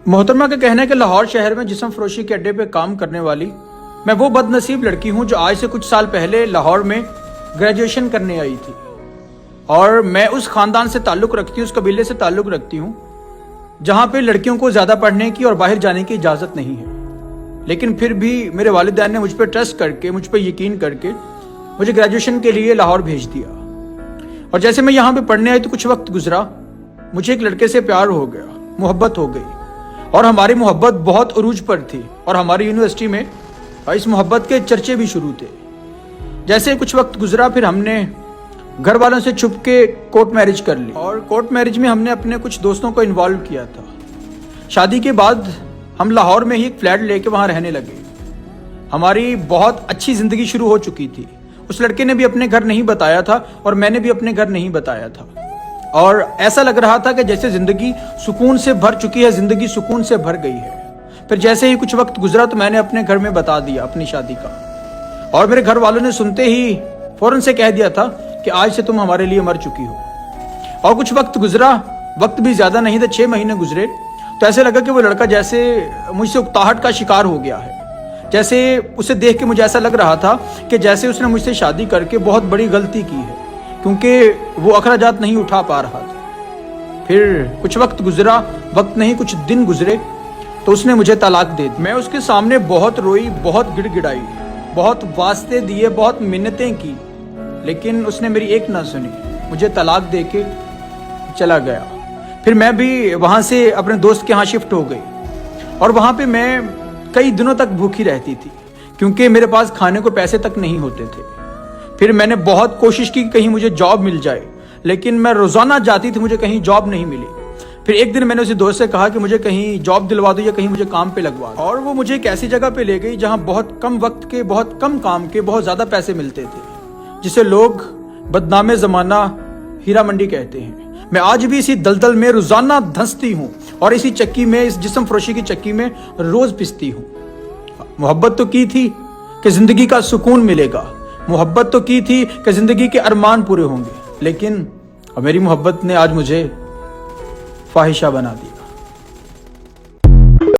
محترمہ کا کہنا ہے کہ لاہور شہر میں جسم فروشی کے اڈے پہ کام کرنے والی میں وہ بد نصیب لڑکی ہوں جو آج سے کچھ سال پہلے لاہور میں گریجویشن کرنے آئی تھی، اور میں اس خاندان سے تعلق رکھتی ہوں، اس قبیلے سے تعلق رکھتی ہوں جہاں پہ لڑکیوں کو زیادہ پڑھنے کی اور باہر جانے کی اجازت نہیں ہے، لیکن پھر بھی میرے والدین نے مجھ پہ ٹرسٹ کر کے، مجھ پہ یقین کر کے مجھے گریجویشن کے لیے لاہور بھیج دیا۔ اور جیسے میں یہاں پہ پڑھنے آئی تو کچھ وقت گزرا، مجھے ایک لڑکے سے پیار ہو گیا، محبت ہو گئی، اور ہماری محبت بہت عروج پر تھی، اور ہماری یونیورسٹی میں اس محبت کے چرچے بھی شروع تھے۔ جیسے کچھ وقت گزرا پھر ہم نے گھر والوں سے چھپ کے کورٹ میرج کر لی، اور کورٹ میرج میں ہم نے اپنے کچھ دوستوں کو انوالو کیا تھا۔ شادی کے بعد ہم لاہور میں ہی ایک فلیٹ لے کے وہاں رہنے لگے۔ ہماری بہت اچھی زندگی شروع ہو چکی تھی۔ اس لڑکے نے بھی اپنے گھر نہیں بتایا تھا اور میں نے بھی اپنے گھر نہیں بتایا تھا، اور ایسا لگ رہا تھا کہ جیسے زندگی سکون سے بھر چکی ہے، زندگی سکون سے بھر گئی ہے۔ پھر جیسے ہی کچھ وقت گزرا تو میں نے اپنے گھر میں بتا دیا اپنی شادی کا، اور میرے گھر والوں نے سنتے ہی فوراً سے کہہ دیا تھا کہ آج سے تم ہمارے لیے مر چکی ہو۔ اور کچھ وقت گزرا، وقت بھی زیادہ نہیں تھا، 6 مہینے گزرے، تو ایسے لگا کہ وہ لڑکا جیسے مجھ سے اکتاہٹ کا شکار ہو گیا ہے۔ جیسے اسے دیکھ کے مجھے ایسا لگ رہا تھا کہ جیسے اس نے مجھ سے شادی کر کے بہت بڑی غلطی کی ہے، کیونکہ وہ اخراجات نہیں اٹھا پا رہا تھا۔ پھر کچھ وقت گزرا، وقت نہیں کچھ دن گزرے، تو اس نے مجھے طلاق دے دی۔ میں اس کے سامنے بہت روئی، بہت گڑ گڑائی، بہت واسطے دیے، بہت منتیں کی، لیکن اس نے میری ایک نہ سنی، مجھے طلاق دے کے چلا گیا۔ پھر میں بھی وہاں سے اپنے دوست کے ہاں شفٹ ہو گئی، اور وہاں پہ میں کئی دنوں تک بھوکی رہتی تھی، کیونکہ میرے پاس کھانے کو پیسے تک نہیں ہوتے تھے۔ پھر میں نے بہت کوشش کی کہ کہیں مجھے جاب مل جائے، لیکن میں روزانہ جاتی تھی، مجھے کہیں جاب نہیں ملی۔ پھر ایک دن میں نے اسی دوست سے کہا کہ مجھے کہیں جاب دلوا دو یا کہیں مجھے کام پہ لگوا دو، اور وہ مجھے ایک ایسی جگہ پہ لے گئی جہاں بہت کم وقت کے، بہت کم کام کے بہت زیادہ پیسے ملتے تھے، جسے لوگ بدنام زمانہ ہیرا منڈی کہتے ہیں۔ میں آج بھی اسی دلدل میں روزانہ دھنستی ہوں، اور اسی چکی میں، اس جسم فروشی کی چکی میں روز پستی ہوں۔ محبت تو کی تھی کہ زندگی کا سکون ملے گا، محبت تو کی تھی کہ زندگی کے ارمان پورے ہوں گے، لیکن میری محبت نے آج مجھے فاحشہ بنا دی۔